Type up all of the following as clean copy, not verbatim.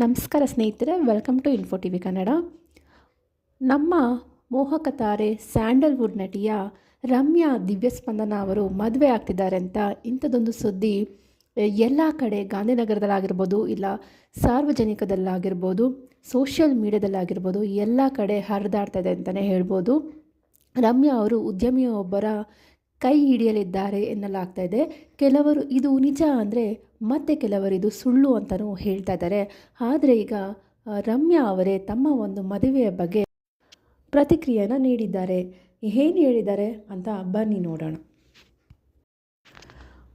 ನಮಸ್ಕಾರ ಸ್ನೇಹಿತರೆ, welcome to info TV Kannada. ನಮ್ಮ ಮೋಹಕ ತಾರೆ ಸ್ಯಾಂಡಲ್ವುಡ್ ನಟಿಯ ರಮ್ಯಾ ದಿವ್ಯಸ್ಪಂದನ ಅವರು ಮದುವೆ ಆಗ್ತಿದ್ದಾರೆ ಅಂತ ಇಂಥದ್ದೊಂದು ಸುದ್ದಿ ಎಲ್ಲ ಕಡೆ ಗಾಂಧಿನಗರದಲ್ಲಾಗಿರ್ಬೋದು, ಇಲ್ಲ ಸಾರ್ವಜನಿಕದಲ್ಲಾಗಿರ್ಬೋದು, ಸೋಷಿಯಲ್ ಮೀಡಿಯಾದಲ್ಲಾಗಿರ್ಬೋದು, ಎಲ್ಲ ಕಡೆ ಹರಿದಾಡ್ತಾ ಇದೆ ಅಂತಲೇ ಹೇಳ್ಬೋದು. ರಮ್ಯಾ ಅವರು ಉದ್ಯಮಿಯೊಬ್ಬರ ಕೈ ಹಿಡಿಯಲಿದ್ದಾರೆ ಎನ್ನಲಾಗ್ತಾ ಇದೆ. ಕೆಲವರು ಇದು ನಿಜ ಅಂದರೆ ಮತ್ತೆ ಕೆಲವರು ಇದು ಸುಳ್ಳು ಅಂತಲೂ ಹೇಳ್ತಾ ಇದ್ದಾರೆ. ಆದರೆ ಈಗ ರಮ್ಯಾ ಅವರೇ ತಮ್ಮ ಒಂದು ಮದುವೆಯ ಬಗ್ಗೆ ಪ್ರತಿಕ್ರಿಯೆಯನ್ನು ನೀಡಿದ್ದಾರೆ. ಏನು ಹೇಳಿದ್ದಾರೆ ಅಂತ ಬನ್ನಿ ನೋಡೋಣ.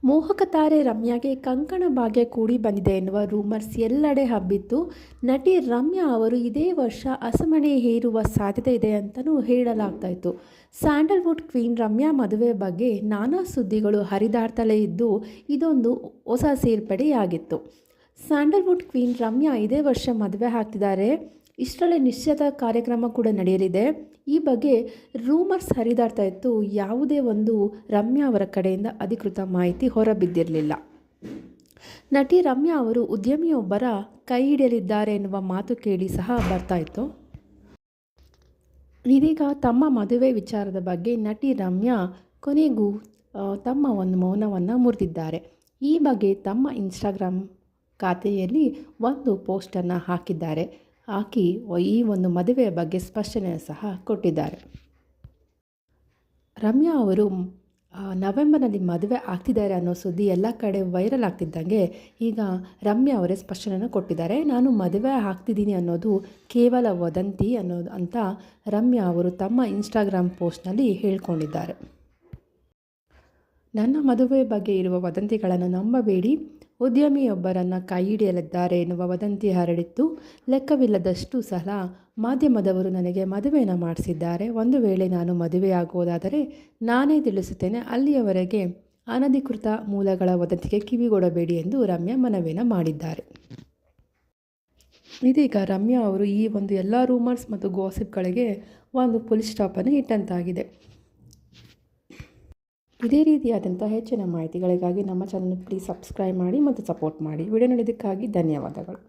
ಮೋಹಕ ತಾರೆ ರಮ್ಯಾಗೆ ಕಂಕಣ ಭಾಗ್ಯ ಕೂಡಿ ಬಂದಿದೆ ಎನ್ನುವ ರೂಮರ್ಸ್ ಎಲ್ಲೆಡೆ ಹಬ್ಬಿತ್ತು. ನಟಿ ರಮ್ಯಾ ಅವರು ಇದೇ ವರ್ಷ ಅಸಮಣೆ ಹೇರುವ ಸಾಧ್ಯತೆ ಇದೆ ಅಂತಲೂ ಹೇಳಲಾಗ್ತಾ ಇತ್ತು. ಸ್ಯಾಂಡಲ್ವುಡ್ ಕ್ವೀನ್ ರಮ್ಯಾ ಮದುವೆ ಬಗ್ಗೆ ನಾನಾ ಸುದ್ದಿಗಳು ಹರಿದಾಡ್ತಲೇ ಇದ್ದು, ಇದೊಂದು ಹೊಸ ಸೇರ್ಪಡೆಯಾಗಿತ್ತು. ಸ್ಯಾಂಡಲ್ವುಡ್ ಕ್ವೀನ್ ರಮ್ಯಾ ಇದೇ ವರ್ಷ ಮದುವೆ ಆಗ್ತಿದ್ದಾರೆ. ಇಷ್ಟರಲ್ಲೇ ನಿಶ್ಚಿತ ಕಾರ್ಯಕ್ರಮ ಕೂಡ ನಡೆಯಲಿದೆ. ಈ ಬಗ್ಗೆ ರೂಮರ್ಸ್ ಹರಿದಾಡ್ತಾ ಇತ್ತು. ಯಾವುದೇ ಒಂದು ರಮ್ಯಾ ಅವರ ಕಡೆಯಿಂದ ಅಧಿಕೃತ ಮಾಹಿತಿ ಹೊರಬಿದ್ದಿರಲಿಲ್ಲ. ನಟಿ ರಮ್ಯಾ ಅವರು ಉದ್ಯಮಿಯೊಬ್ಬರ ಕೈ ಹಿಡಿಯಲಿದ್ದಾರೆ ಎನ್ನುವ ಮಾತು ಕೇಳಿ ಸಹ ಬರ್ತಾ ಇತ್ತು. ಇದೀಗ ತಮ್ಮ ಮದುವೆ ವಿಚಾರದ ಬಗ್ಗೆ ನಟಿ ರಮ್ಯಾ ಕೊನೆಗೂ ತಮ್ಮ ಒಂದು ಮೌನವನ್ನು ಮುರಿದಿದ್ದಾರೆ. ಈ ಬಗ್ಗೆ ತಮ್ಮ ಇನ್ಸ್ಟಾಗ್ರಾಮ್ ಖಾತೆಯಲ್ಲಿ ಒಂದು ಪೋಸ್ಟನ್ನು ಹಾಕಿ ಈ ಒಂದು ಮದುವೆಯ ಬಗ್ಗೆ ಸ್ಪಷ್ಟನೆ ಸಹ ಕೊಟ್ಟಿದ್ದಾರೆ. ರಮ್ಯಾ ಅವರು ನವೆಂಬರ್ನಲ್ಲಿ ಮದುವೆ ಆಗ್ತಿದ್ದಾರೆ ಅನ್ನೋ ಸುದ್ದಿ ಎಲ್ಲ ಕಡೆ ವೈರಲ್ ಆಗ್ತಿದ್ದಂಗೆ ಈಗ ರಮ್ಯಾ ಅವರೇ ಸ್ಪಷ್ಟನೆಯನ್ನು ಕೊಟ್ಟಿದ್ದಾರೆ. ನಾನು ಮದುವೆ ಆಗ್ತಿದ್ದೀನಿ ಅನ್ನೋದು ಕೇವಲ ವದಂತಿ ಅಂತ ರಮ್ಯಾ ಅವರು ತಮ್ಮ ಇನ್ಸ್ಟಾಗ್ರಾಮ್ ಪೋಸ್ಟ್ನಲ್ಲಿ ಹೇಳ್ಕೊಂಡಿದ್ದಾರೆ. ನನ್ನ ಮದುವೆ ಬಗ್ಗೆ ಇರುವ ವದಂತಿಗಳನ್ನು ನಂಬಬೇಡಿ. ಉದ್ಯಮಿಯೊಬ್ಬರನ್ನು ಕೈ ಹಿಡಿಯಲಿದ್ದಾರೆ ಎನ್ನುವ ವದಂತಿ ಹರಡಿತ್ತು. ಲೆಕ್ಕವಿಲ್ಲದಷ್ಟು ಸಲ ಮಾಧ್ಯಮದವರು ನನಗೆ ಮದುವೆಯನ್ನು ಮಾಡಿಸಿದ್ದಾರೆ. ಒಂದು ವೇಳೆ ನಾನು ಮದುವೆಯಾಗುವುದಾದರೆ ನಾನೇ ತಿಳಿಸುತ್ತೇನೆ. ಅಲ್ಲಿಯವರೆಗೆ ಅನಧಿಕೃತ ಮೂಲಗಳ ವದಂತಿಗೆ ಕಿವಿಗೊಡಬೇಡಿ ಎಂದು ರಮ್ಯಾ ಮನವಿಯನ್ನು ಮಾಡಿದ್ದಾರೆ. ಇದೀಗ ರಮ್ಯಾ ಅವರು ಈ ಒಂದು ಎಲ್ಲ ರೂಮರ್ಸ್ ಮತ್ತು ಗಾಸಿಪ್ಗಳಿಗೆ ಒಂದು ಫುಲ್ ಸ್ಟಾಪನ್ನು ಇಟ್ಟಂತಾಗಿದೆ. ಇದೇ ರೀತಿಯಾದಂಥ ಹೆಚ್ಚಿನ ಮಾಹಿತಿಗಳಿಗಾಗಿ ನಮ್ಮ ಚಾನಲ್ ಪ್ಲೀಸ್ ಸಬ್ಸ್ಕ್ರೈಬ್ ಮಾಡಿ ಮತ್ತು ಸಪೋರ್ಟ್ ಮಾಡಿ. ವಿಡಿಯೋ ನೋಡಿದ್ದಕ್ಕಾಗಿ ಧನ್ಯವಾದಗಳು.